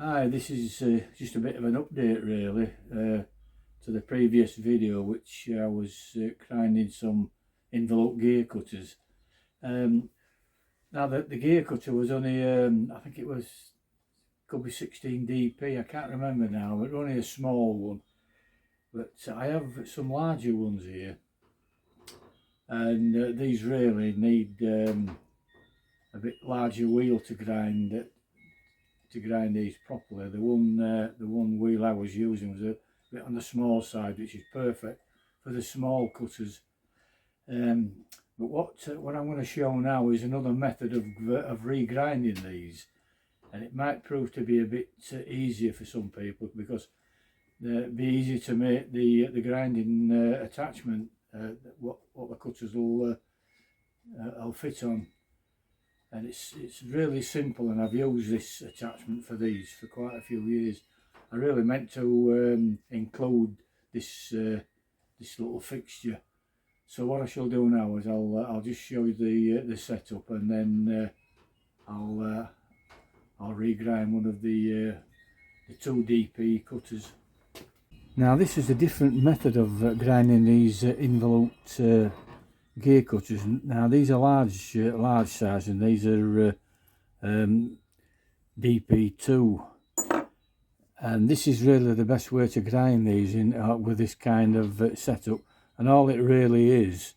Hi, this is just a bit of an update really to the previous video, which I was grinding some Involute gear cutters. Now the gear cutter was only, I think it was, could be 16 dp, I can't remember now, but only a small one. But I have some larger ones here, and these really need a bit larger wheel to grind these properly. The one wheel I was using was a bit on the small side, which is perfect for the small cutters. But what I'm going to show now is another method of regrinding these, and it might prove to be a bit easier for some people, because it'd be easier to make the grinding attachment what the cutters will fit on. And it's really simple, and I've used this attachment for these for quite a few years. I really meant to include this this little fixture. So what I shall do now is I'll just show you the setup, and then I'll regrind one of the 2 dp cutters. Now this is a different method of grinding these Involute gear cutters. Now these are large size, and these are DP2, and this is really the best way to grind these in with this kind of setup. And all it really is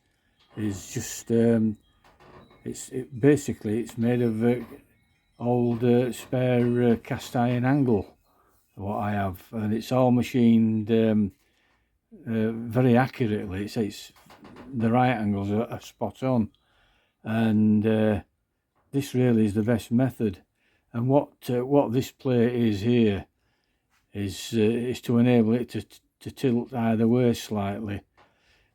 just basically it's made of old spare cast iron angle, what I have, and it's all machined very accurately. It's the right angles are spot on, and this really is the best method. And what this plate is here is to enable it to tilt either way slightly.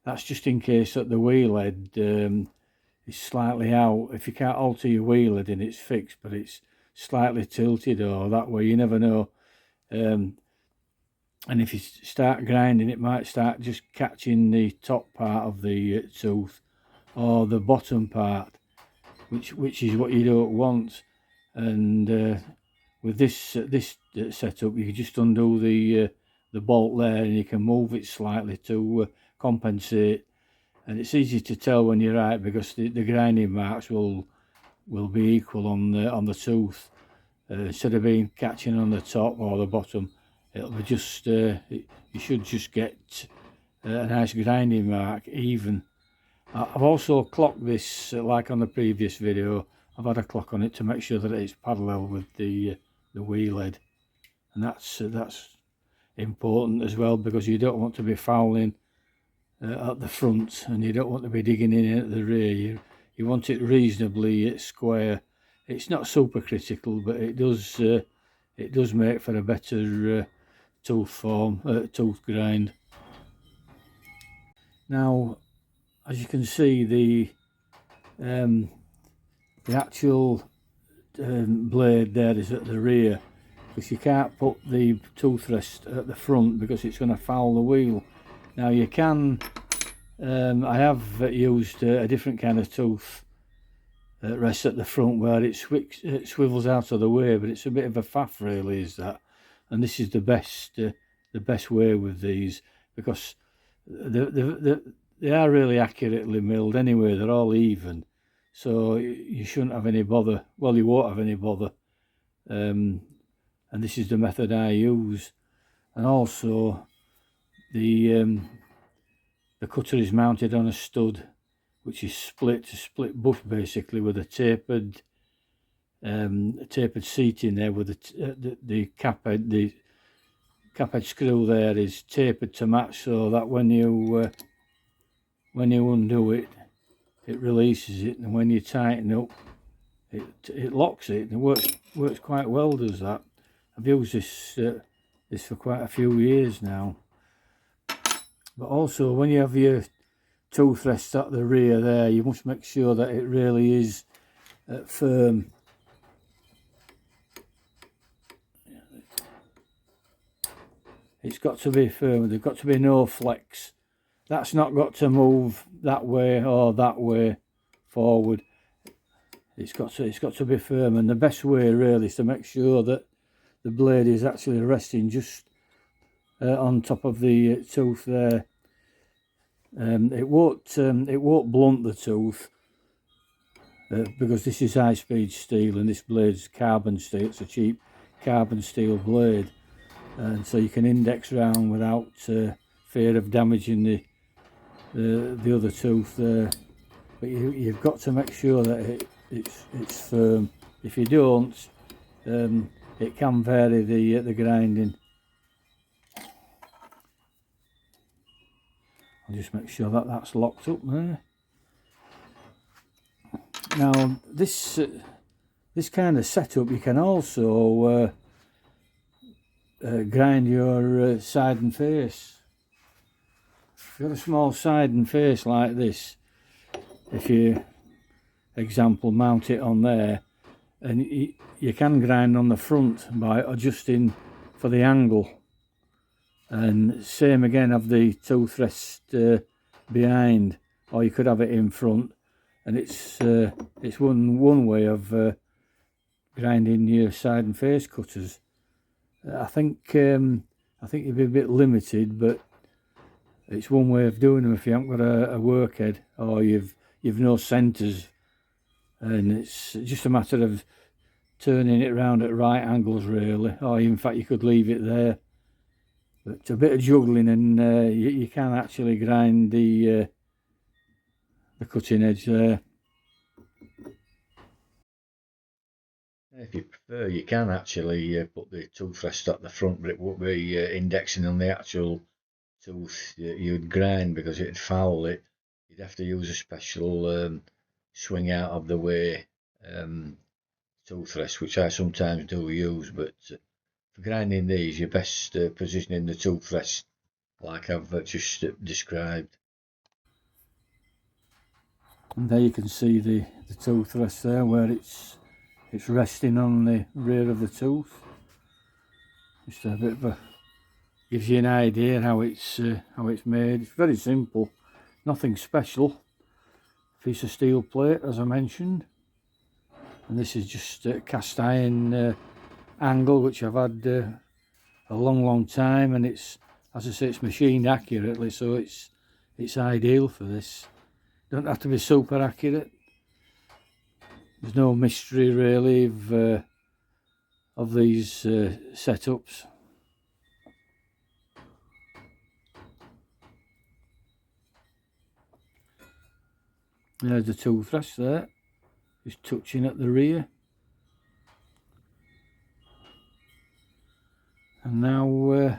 That's just in case that the wheel head is slightly out. If you can't alter your wheel head and it's fixed, but it's slightly tilted, or that way, you never know. And if you start grinding, it might start just catching the top part of the tooth, or the bottom part, which is what you don't want. And with this setup, you can just undo the bolt there, and you can move it slightly to compensate. And it's easy to tell when you're right, because the grinding marks will be equal on the tooth. Instead of being catching on the top or the bottom, it'll be just you should just get a nice grinding mark, even. I've also clocked this, like on the previous video. I've had a clock on it to make sure that it's parallel with the wheel head, and that's important as well, because you don't want to be fouling at the front, and you don't want to be digging in at the rear. You want it reasonably square. It's not super critical, but it does make for a better tooth grind. Now, as you can see, the actual blade there is at the rear, because you can't put the tooth rest at the front, because it's going to foul the wheel. Now you can, I have used a different kind of tooth rest at the front, where it swivels out of the way, but it's a bit of a faff really, is that. And this is the best way with these, because they are really accurately milled anyway. They're all even, so you shouldn't have any bother. Well, you won't have any bother. And this is the method I use. And also the cutter is mounted on a stud, which is split bush basically, with a tapered seat in there, with the cap head. The cap head screw there is tapered to match, so that when you undo it, it releases it, and when you tighten up, it locks it, and it works quite well, does that. I've used this for quite a few years now. But also, when you have your tooth rest at the rear there, you must make sure that it really is firm. It's got to be firm. There's got to be no flex. That's not got to move that way or that way forward. It's got to be firm, and the best way really is to make sure that the blade is actually resting just on top of the tooth there. It won't blunt the tooth because this is high-speed steel and this blade's carbon steel. It's a cheap carbon steel blade, and so you can index round without fear of damaging the other tooth there. But you've got to make sure that it's firm. If you don't, it can vary the grinding. I'll just make sure that that's locked up there. Now this kind of setup, you can also grind your side and face. If you've got a small side and face like this, if you, example, mount it on there, and you can grind on the front by adjusting for the angle, and same again of the tooth rest behind, or you could have it in front, and it's one way of grinding your side and face cutters. I think you'd be a bit limited, but it's one way of doing them if you haven't got a workhead or you've no centres, and it's just a matter of turning it around at right angles really, or in fact you could leave it there. But a bit of juggling and you can actually grind the cutting edge there. If you prefer, you can actually put the tooth rest at the front, but it won't be indexing on the actual tooth you'd grind because it'd foul it. You'd have to use a special swing out of the way tooth rest, which I sometimes do use, but for grinding these, you're best positioning the tooth rest like I've just described. And there you can see the tooth rest there, where it's resting on the rear of the tooth. Just a bit of a, gives you an idea how it's made. It's very simple, nothing special. Piece of steel plate, as I mentioned, and this is just a cast iron angle which I've had a long time, and it's, as I say, it's machined accurately, so it's ideal for this. Don't have to be super accurate. There's no mystery really of these setups. There's the tooth rest there, just touching at the rear. And now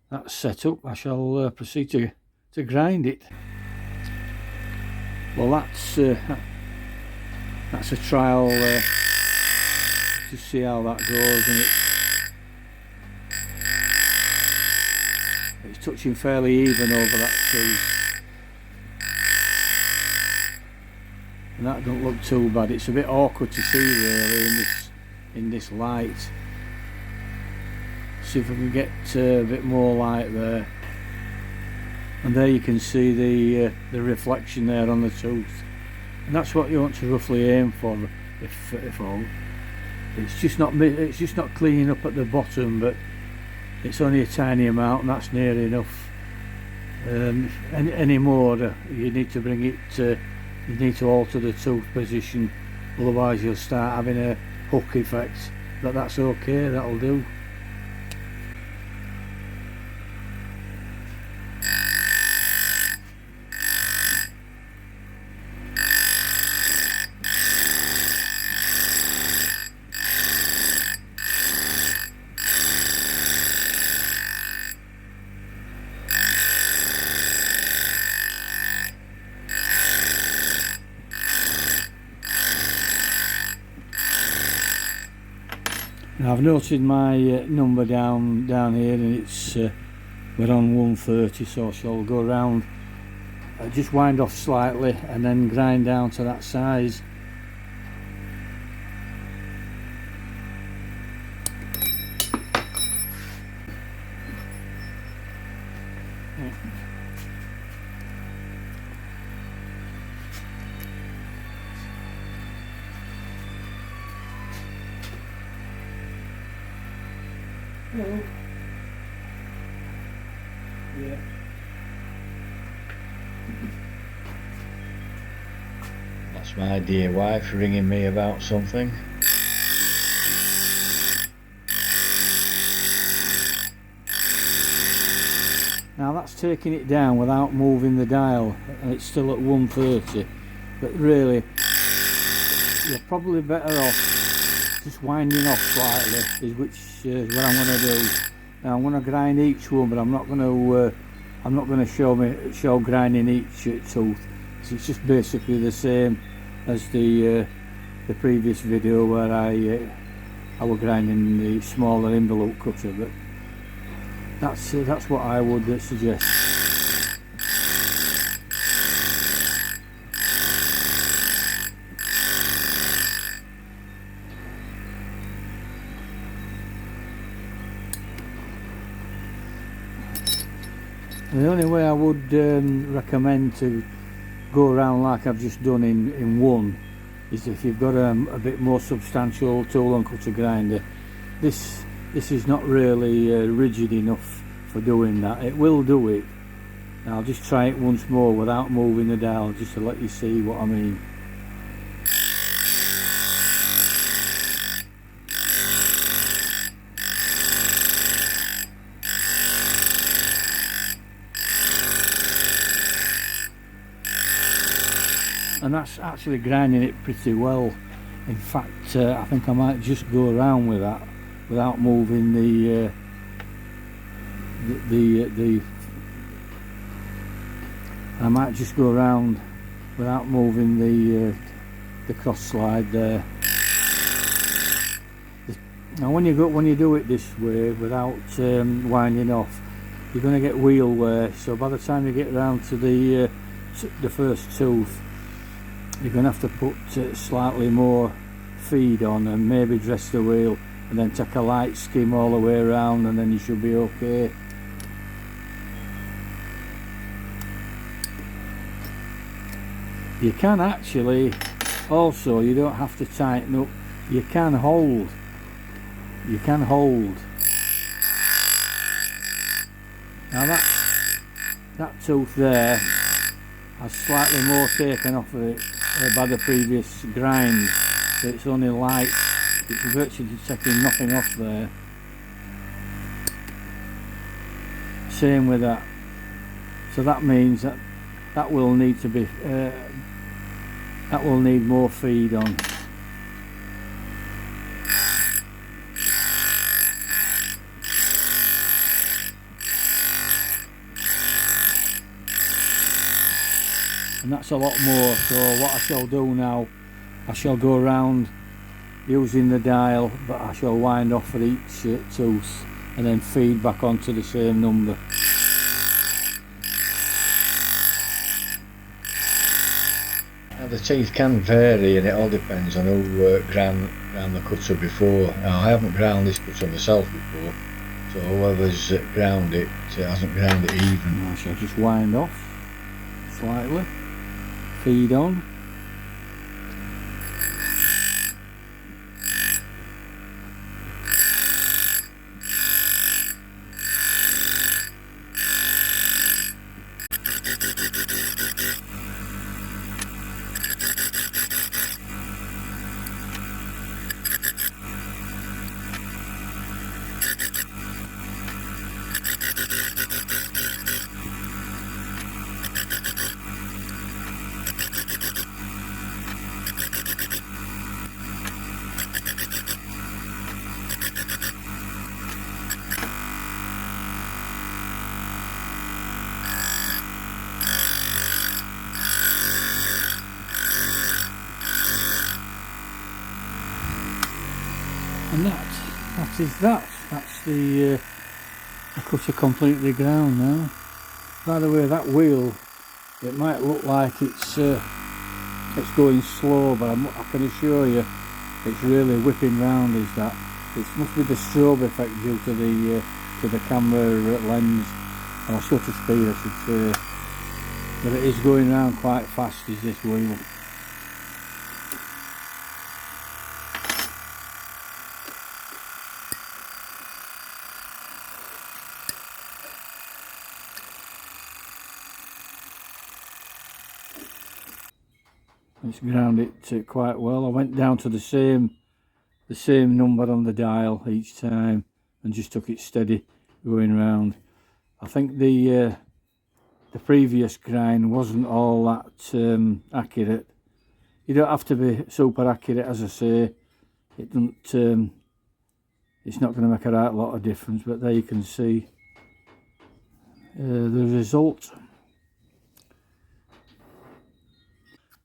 that's set up, I shall proceed to grind it. Well, that's a trial to see how that goes, and it's touching fairly even over that tooth, and that don't look too bad. It's a bit awkward to see really in this light. See if we can get a bit more light there, and there you can see the reflection there on the tooth, and that's what you want to roughly aim for, if all. It's just not cleaning up at the bottom, but it's only a tiny amount, and that's near enough. Any more, you need to bring it. You need to alter the tooth position, otherwise you'll start having a hook effect. But that's okay, that'll do. Now I've noted my number down here, and it's we're on 130, so I shall go around, just wind off slightly and then grind down to that size. Hello. Yeah. That's my dear wife ringing me about something. Now that's taking it down without moving the dial, and it's still at 130, but really you're probably better off just winding off slightly, which is what I'm going to do. Now I'm going to grind each one, but I'm not going to show grinding each tooth. It's just basically the same as the previous video where I was grinding the smaller Involute cutter, but that's what I would suggest. The only way I would recommend to go around like I've just done in one is if you've got a bit more substantial tool and cutter grinder. This is not really rigid enough for doing that. It will do it. I'll just try it once more without moving the dial, just to let you see what I mean. And that's actually grinding it pretty well. In fact, I think I might just go around with that without moving I might just go around without moving the cross slide there. Now when you do it this way without winding off, you're going to get wheel wear. So by the time you get around to the first tooth, you're going to have to put slightly more feed on and maybe dress the wheel, and then take a light skim all the way around, and then you should be okay. You can actually also, you don't have to tighten up, you can hold. Now that tooth there has slightly more taken off of it by the previous grind, so it's only light. It's virtually taking nothing off there. Same with that. So that means that will need to be that will need more feed on. And that's a lot more. So what I shall do now, I shall go around using the dial, but I shall wind off for each tooth and then feed back onto the same number. Now the teeth can vary, and it all depends on who ground the cutter before. Now, I haven't ground this cutter myself before, so whoever's ground it hasn't ground it even. I shall just wind off slightly, feed on. And that's the cutter completely ground now. By the way, that wheel, it might look like it's going slow, but I can assure you it's really whipping round. Is that it must be the strobe effect due to the camera lens, or shutter speed I should say, but it is going round quite fast, is this wheel. It's ground it quite well. I went down to the same number on the dial each time and just took it steady going round. I think the previous grind wasn't all that accurate. You don't have to be super accurate, as I say. It doesn't. It's not going to make a right lot of difference. But there you can see the result,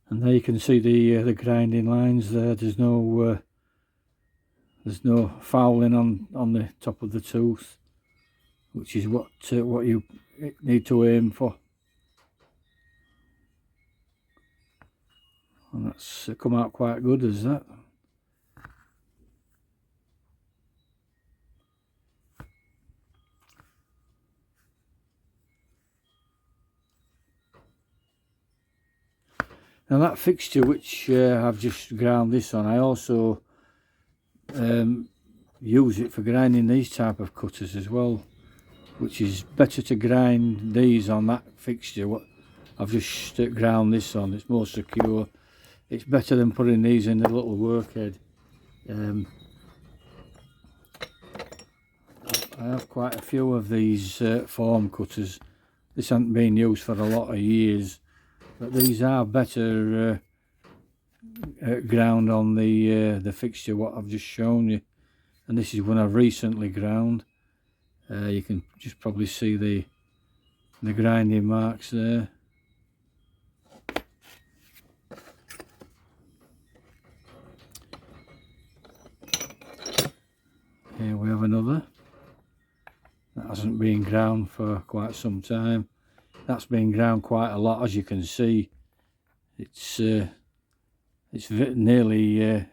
and there you can see the grinding lines there. There's no fouling on the top of the tooth, which is what you need to aim for. And that's come out quite good as that. Now that fixture which I've just ground this on, I also use it for grinding these type of cutters as well, which is better to grind these on that fixture what I've just ground this on. It's more secure. It's better than putting these in the little workhead. I have quite a few of these form cutters. This hasn't been used for a lot of years, but these are better ground on the fixture what I've just shown you. And this is one I've recently ground. You can just probably see the grinding marks there. Here we have another. That hasn't been ground for quite some time. That's been ground quite a lot, as you can see. It's nearly at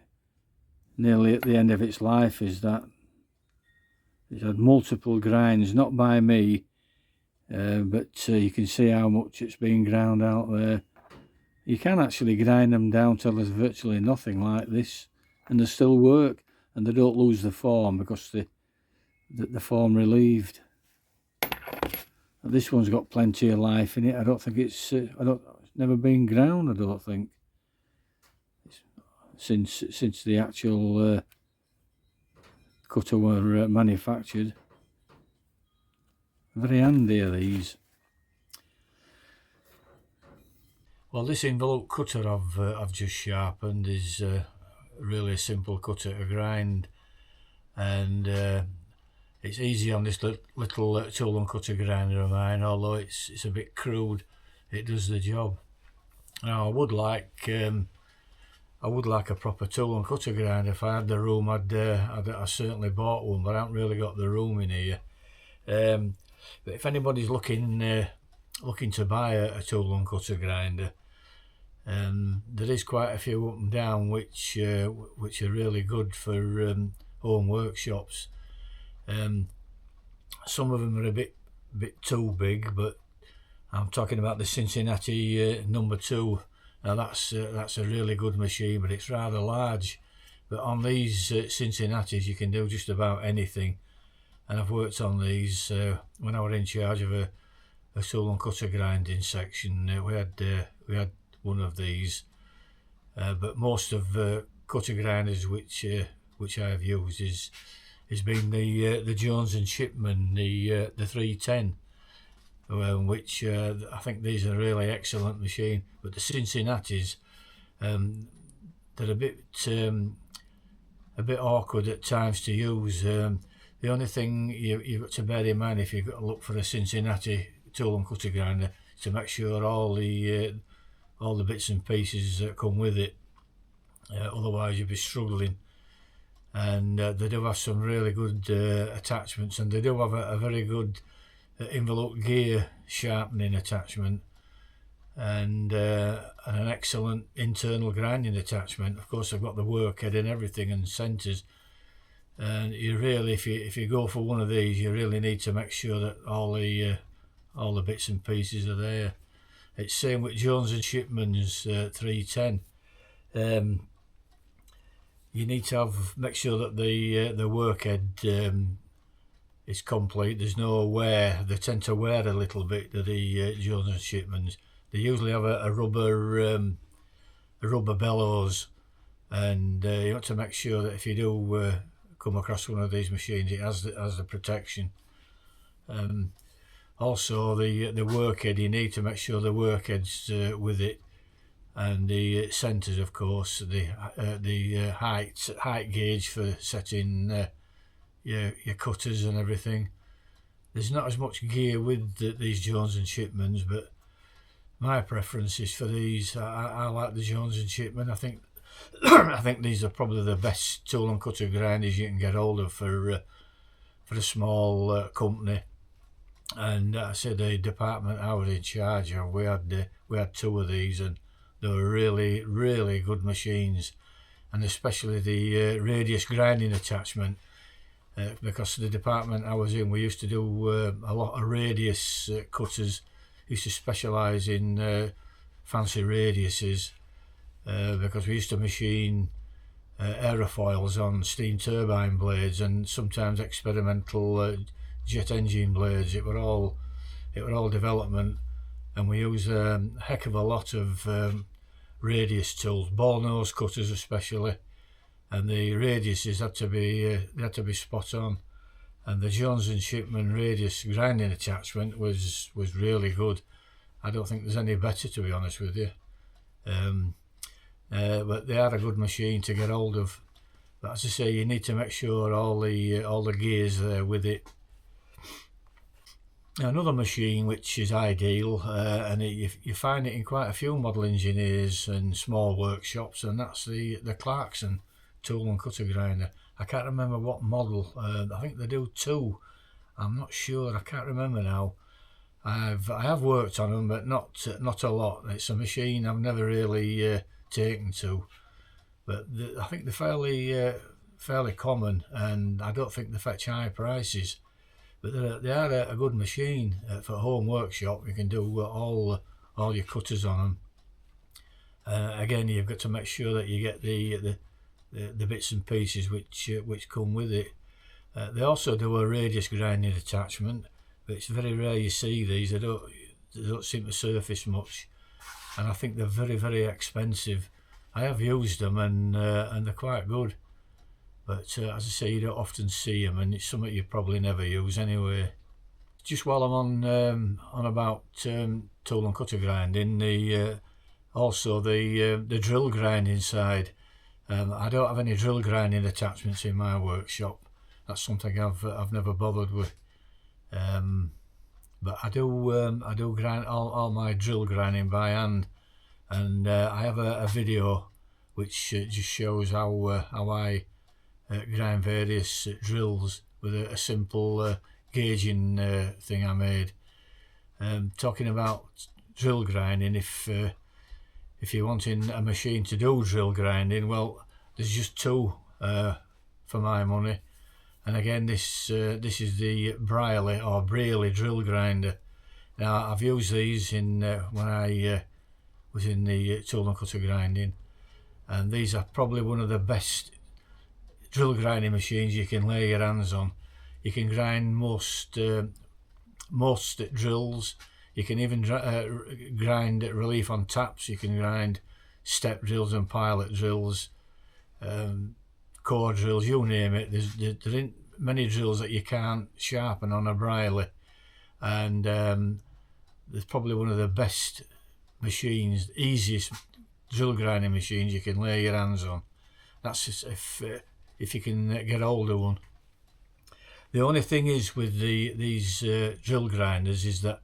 the end of its life. Is that it's had multiple grinds, not by me, but you can see how much it's been ground out there. You can actually grind them down till there's virtually nothing like this, and they still work, and they don't lose the form because the form relieved. This one's got plenty of life in it. I don't think it's never been ground. I don't think since the actual cutter were manufactured. Very handy are these. Well, this Involute cutter I've just sharpened is really a simple cutter to grind, and it's easy on this little tool and cutter grinder of mine. Although it's a bit crude, it does the job. Now I would like a proper tool and cutter grinder. If I had the room, I'd certainly bought one, but I haven't really got the room in here. But if anybody's looking to buy a tool and cutter grinder, there is quite a few up and down which are really good for home workshops. Some of them are a bit too big, but I'm talking about the Cincinnati number 2. Now that's a really good machine, but it's rather large. But on these Cincinnatis you can do just about anything, and I've worked on these when I was in charge of a tool and cutter grinding section. We had one of these, but most of cutter grinders which I have used has been the Jones and Shipman, the 310, which I think these are a really excellent machine. But the Cincinnatis, they're a bit awkward at times to use. The only thing you've got to bear in mind if you've got to look for a Cincinnati tool and cutter grinder is to make sure all the bits and pieces that come with it. Otherwise you'll be struggling. And they do have some really good attachments, and they do have a very good Involute gear sharpening attachment, and an excellent internal grinding attachment. Of course, I've got the workhead and everything and centres. And you really, if you go for one of these, you really need to make sure that all the bits and pieces are there. It's same with Jones and Shipman's 310. You need to make sure that the workhead is complete. There's no wear. They tend to wear a little bit, the Jones and Shipmans. They usually have a rubber rubber bellows, and you want to make sure that if you do come across one of these machines, it has the protection. Also the workhead, you need to make sure the workhead's with it, and the centres, of course, the height gauge for setting your cutters and everything. There's not as much gear with these Jones and Shipmans, but my preference is for these. I like the Jones and Shipman. I think I think these are probably the best tool and cutter grinders you can get hold of for a small company. And I said the department I was in charge of, we had 2 of these, and they were really good machines, and especially the radius grinding attachment. Because the department I was in, we used to do a lot of radius cutters. Used to specialise in fancy radiuses, because we used to machine aerofoils on steam turbine blades, and sometimes experimental jet engine blades. It were all development, and we use a heck of a lot of radius tools, ball nose cutters especially, and the radiuses had to be spot on. And the Jones and Shipman radius grinding attachment was really good. I don't think there's any better, to be honest with you. But they are a good machine to get hold of. But as I say, you need to make sure all the gear's there with it. Another machine which is ideal, and you find it in quite a few model engineers and small workshops, and that's the Clarkson tool and cutter grinder. I can't remember what model. I think they do 2. I'm not sure. I can't remember now. I have worked on them, but not a lot. It's a machine I've never really taken to, but I think they're fairly common, and I don't think they fetch high prices. But they are a good machine for a home workshop. You can do all your cutters on them. Again, you've got to make sure that you get the bits and pieces which come with it. They also do a radius grinding attachment, but it's very rare you see these. They don't seem to surface much, and I think they're very expensive. I have used them, and they're quite good, but as I say, you don't often see them, and it's something you probably never use anyway. Just while I'm on about tool and cutter grinding, also the drill grinding side. I don't have any drill grinding attachments in my workshop. That's something I've never bothered with. But I do grind all my drill grinding by hand, and I have a video which just shows how I grind various drills with a simple gauging thing I made. Talking about drill grinding, if you're wanting a machine to do drill grinding, well, there's just 2 for my money. And again, this is the Brierley or Brearley drill grinder. Now, I've used these when I was in the tool and cutter grinding, and these are probably one of the best drill grinding machines you can lay your hands on. You can grind most drills. You can even grind relief on taps. You can grind step drills and pilot drills, core drills, you name it. There ain't many drills that you can't sharpen on a Brierley, and there's probably one of the best machines, easiest drill grinding machines you can lay your hands on. That's just if you can get hold of one. The only thing is with these drill grinders is that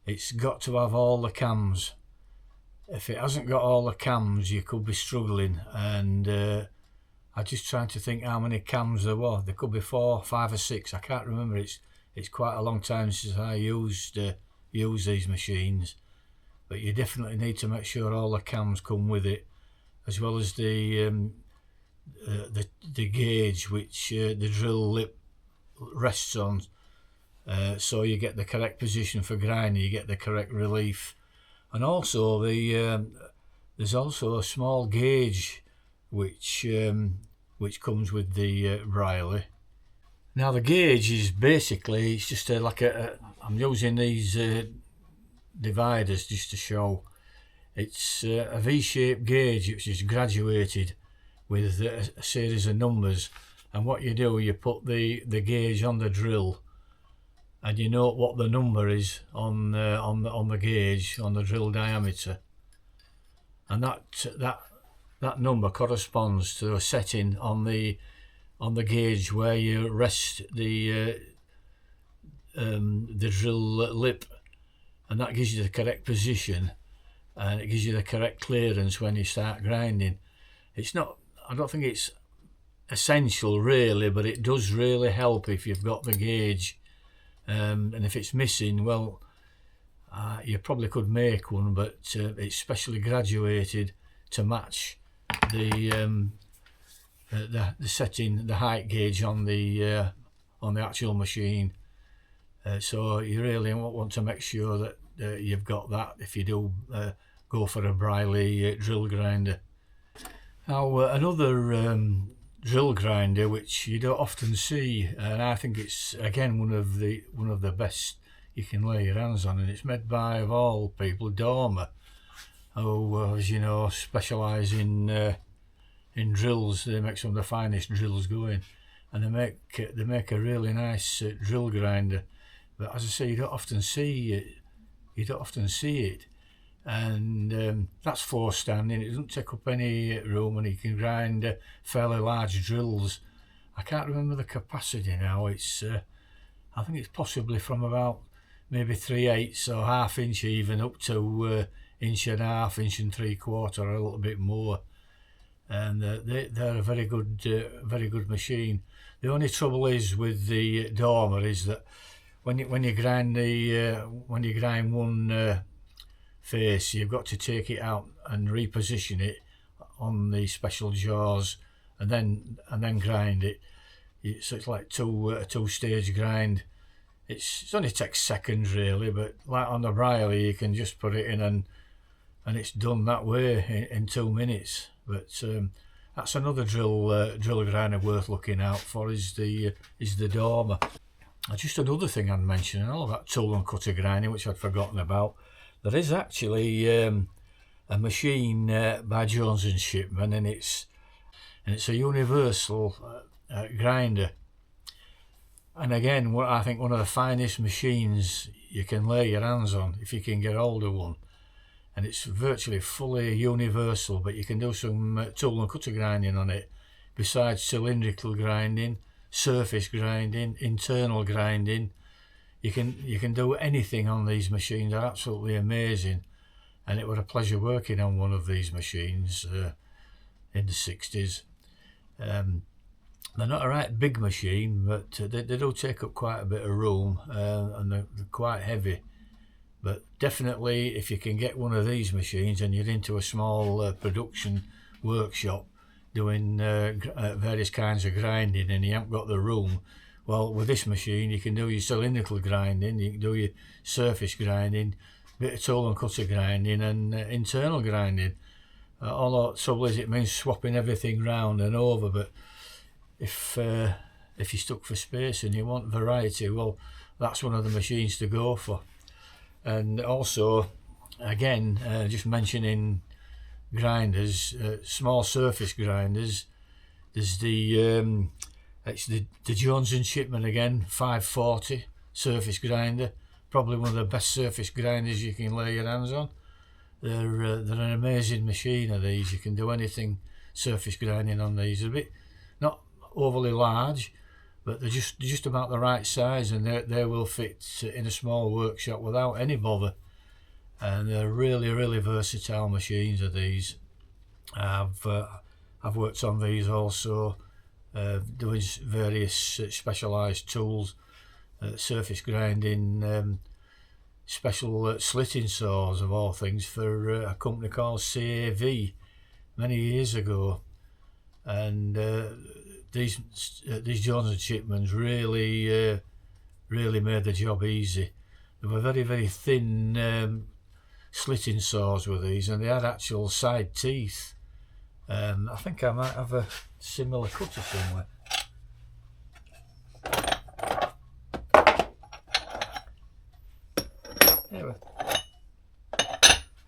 it's got to have all the cams. If it hasn't got all the cams, you could be struggling, and I'm just trying to think how many cams there were. There could be 4, 5 or 6. I can't remember. It's quite a long time since I used these machines, but you definitely need to make sure all the cams come with it, as well as the gauge which the drill lip rests on, so you get the correct position for grinding, you get the correct relief. And also there's also a small gauge which comes with the Brierley. Now the gauge is basically, it's just like I'm using these dividers just to show. It's a V-shaped gauge which is graduated with a series of numbers, and what you do, you put the gauge on the drill, and you note what the number is on the gauge, on the drill diameter, and that number corresponds to a setting on the gauge where you rest the drill lip, and that gives you the correct position, and it gives you the correct clearance when you start grinding. It's not, I don't think it's essential really, but it does really help if you've got the gauge, and if it's missing, well, you probably could make one, but it's specially graduated to match the setting, the height gauge on the actual machine. So you really want to make sure that you've got that if you do go for a Briley drill grinder. Now another drill grinder which you don't often see, and I think it's again one of the best you can lay your hands on, and it's made by, of all people, Dormer, who as you know specialise in drills. They make some of the finest drills going, and they make a really nice drill grinder. But as I say, you don't often see it. And that's floor standing. It doesn't take up any room, and you can grind fairly large drills. I can't remember the capacity now. It's I think it's possibly from about maybe 3/8 or ½ inch even up to inch and a half, inch and 3/4, or a little bit more. And they're a very good machine. The only trouble is with the Dormer is that when you grind one face, you've got to take it out and reposition it on the special jaws, and then grind it. So it's like a two-stage grind. It only takes seconds really, but like on the Briley, you can just put it in and it's done that way in 2 minutes. But that's another drill grinder worth looking out for, is the Dormer. Just another thing I'd mention, all about tool and cutter grinding, which I'd forgotten about. There is actually a machine by Jones and Shipman, and it's a universal grinder. And again, I think one of the finest machines you can lay your hands on if you can get hold of one. And it's virtually fully universal, but you can do some tool and cutter grinding on it, besides cylindrical grinding, surface grinding, internal grinding. You can do anything on these machines. They're absolutely amazing, and it was a pleasure working on one of these machines in the 60s. They're not a right big machine, but they do take up quite a bit of room, and they're quite heavy. But definitely, if you can get one of these machines and you're into a small production workshop doing various kinds of grinding, and you haven't got the room, well, with this machine you can do your cylindrical grinding, you can do your surface grinding, bit of tool and cutter grinding, and internal grinding. Although the trouble is, it means swapping everything round and over. But if you're stuck for space and you want variety, well, that's one of the machines to go for. And also, again, just mentioning grinders, small surface grinders, there's it's the Jones and Shipman again, 540 surface grinder, probably one of the best surface grinders you can lay your hands on. They're an amazing machine of these. You can do anything surface grinding on these. They're a bit not overly large, but they're just about the right size, and they will fit in a small workshop without any bother. And they're really versatile machines of these. I've worked on these also, doing various specialised tools, surface grinding, special slitting saws of all things for a company called CAV many years ago. And these Jones and Shipmans really made the job easy. They were very thin slitting saws with these, and they had actual side teeth. I think I might have a similar cutter somewhere.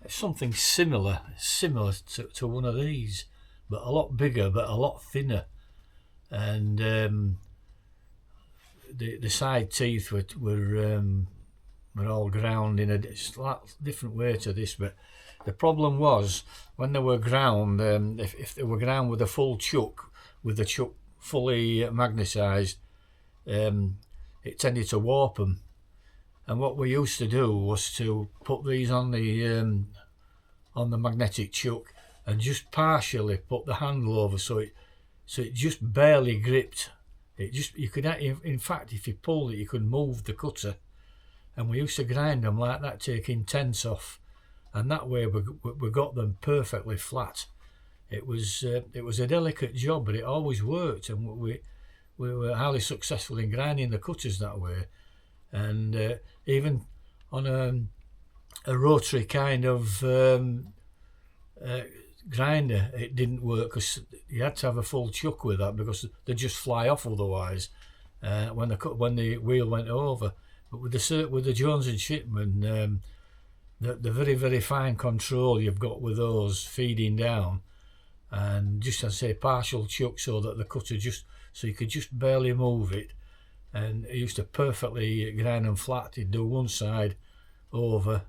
something similar to one of these, but a lot bigger, but a lot thinner, and the side teeth were all ground in a slight different way to this. But the problem was when they were ground, if they were ground with a full chuck, with the chuck fully magnetised, it tended to warp them. And what we used to do was to put these on the magnetic chuck and just partially put the handle over, so it just barely gripped. You could, in fact, if you pulled it, you could move the cutter. And we used to grind them like that, taking tents off, and that way we got them perfectly flat. It was a delicate job, but it always worked, and we were highly successful in grinding the cutters that way. And even on a rotary kind of grinder, it didn't work, because you had to have a full chuck with that, because they'd just fly off otherwise when the wheel went over. But with the Jones and Shipman, the very, very fine control you've got with those feeding down, and just, as I say, partial chuck, so that the cutter so you could just barely move it, and it used to perfectly grind them flat. You'd do one side over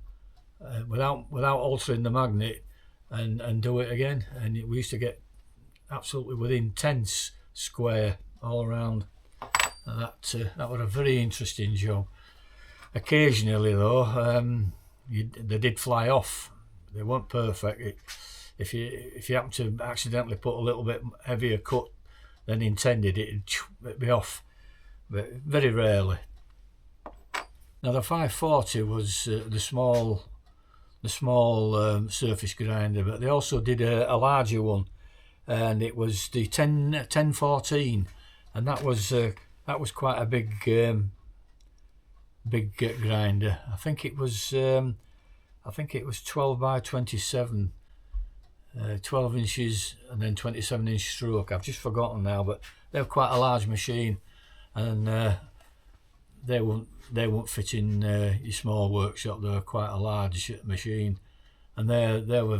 without altering the magnet, and do it again, and we used to get absolutely within tenths square all around. And that was a very interesting job. Occasionally though, they did fly off. They weren't perfect. If you happen to accidentally put a little bit heavier cut than intended, it'd be off, but very rarely. Now the 540 was the small surface grinder, but they also did a larger one, and it was the 1014, and that was quite a big grinder. I think it was 12 by 27, 12 inches, and then 27-inch stroke. I've just forgotten now, but they're quite a large machine, and they won't fit in your small workshop. They're quite a large machine, and they were a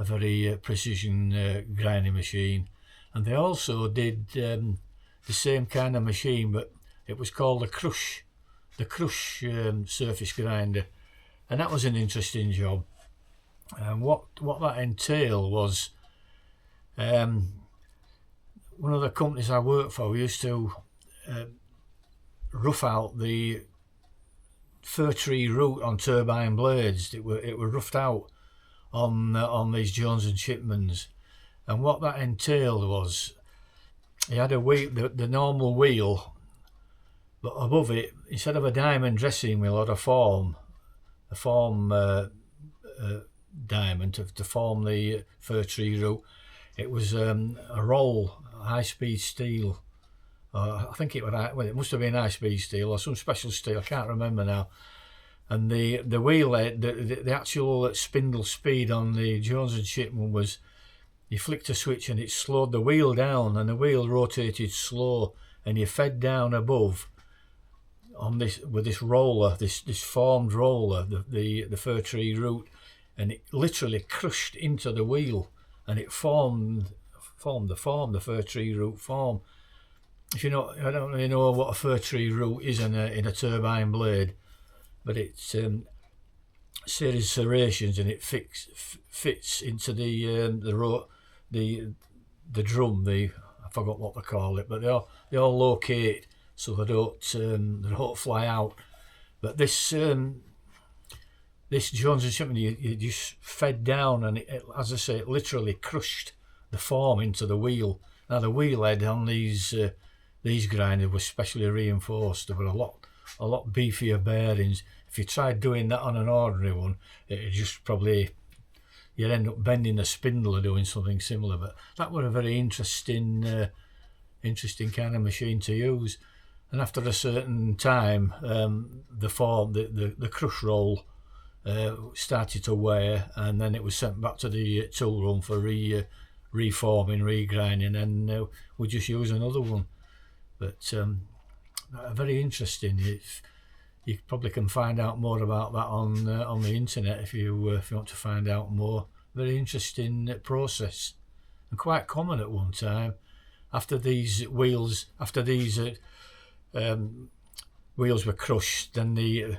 very precision grinding machine. And they also did the same kind of machine, but it was called the crush surface grinder, and that was an interesting job. And what that entailed was, one of the companies I worked for, we used to rough out the fir tree root on turbine blades. It were roughed out on these Jones and Shipmans, and what that entailed was, you had a wheel, the normal wheel, but above it, instead of a diamond dressing wheel or a form diamond to form the fir tree root, it was a roll, high-speed steel. I think it must have been high-speed steel or some special steel. I can't remember now. And the wheel, the actual spindle speed on the Jones and Shipman was, you flicked a switch and it slowed the wheel down, and the wheel rotated slow, and you fed down above on this with this roller, this formed roller, the fir tree root, and it literally crushed into the wheel, and it formed the fir tree root form. If you know, I don't really know what a fir tree root is in a turbine blade, but it's series serrations, and it fits into the drum. I forgot what they call it, but they all locate so they don't fly out. But this Jones and Shipman, you just fed down, and it, as I say, it literally crushed the form into the wheel. Now the wheel head on these grinders was specially reinforced. There were a lot beefier bearings. If you tried doing that on an ordinary one, it just probably, you'd end up bending a spindle or doing something similar. But that was a very interesting kind of machine to use. And after a certain time, the crush roll started to wear, and then it was sent back to the tool room for reforming, regrinding, and we just use another one. But very interesting. you probably can find out more about that on the internet if you want to find out more. Very interesting process, and quite common at one time. After these wheels were crushed, then the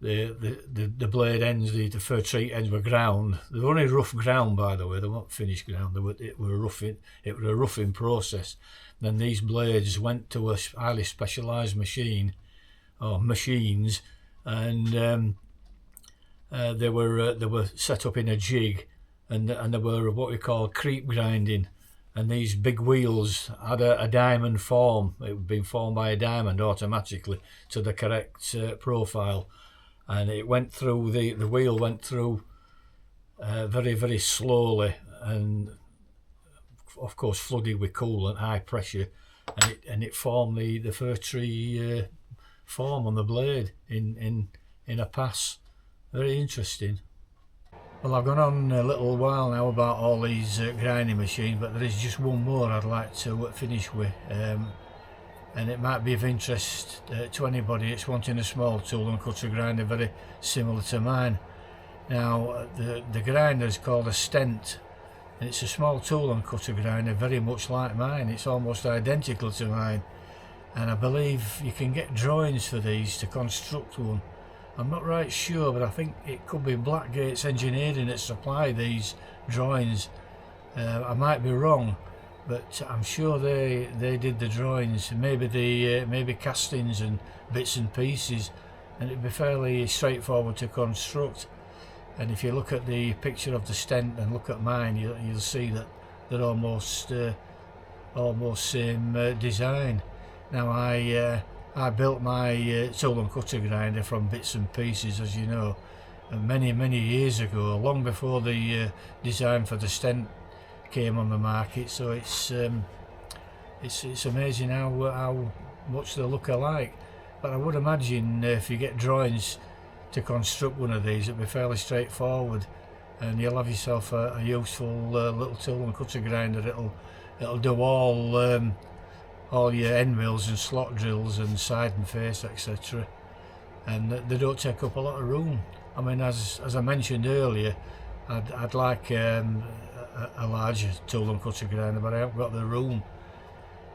blade ends, the fur treat ends were ground. They were only rough ground, by the way. They weren't finished ground. It was a roughing process. Then these blades went to a highly specialised machine, or machines, and they were set up in a jig, and they were what we call creep grinding. And these big wheels had a diamond form. It had been formed by a diamond automatically to the correct profile, and it went through the wheel went through very, very slowly, and of course flooded with coolant, high pressure, and it formed the fir tree form on the blade in a pass. Very interesting. Well, I've gone on a little while now about all these grinding machines, but there is just one more I'd like to finish with, and it might be of interest to anybody that's wanting a small tool and cutter grinder very similar to mine. Now, the grinder is called a Stent, and it's a small tool and cutter grinder very much like mine. It's almost identical to mine, and I believe you can get drawings for these to construct one. I'm not right sure, but I think it could be Blackgate's Engineering that supply these drawings. I might be wrong, but I'm sure they did the drawings. Maybe castings and bits and pieces, and it'd be fairly straightforward to construct. And if you look at the picture of the Stent and look at mine, you'll see that they're almost same design. Now I built my tool and cutter grinder from bits and pieces, as you know, many years ago, long before the design for the Stent came on the market. So it's amazing how much they look alike. But I would imagine if you get drawings to construct one of these, it'll be fairly straightforward, and you'll have yourself a useful little tool and cutter grinder. It'll do all your end mills and slot drills and side and face, etc. And they don't take up a lot of room. I mean, as I mentioned earlier, I'd like a larger tool and cutter grinder, but I haven't got the room.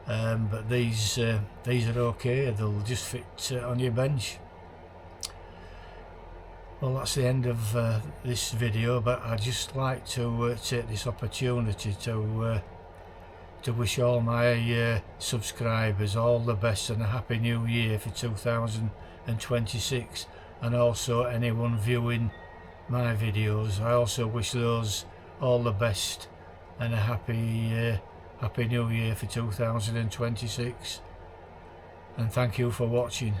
But these are okay. They'll just fit on your bench. Well, that's the end of this video, but I'd just like to take this opportunity to wish all my subscribers all the best and a happy new year for 2026, and also anyone viewing my videos. I also wish those all the best and a happy new year for 2026, and thank you for watching.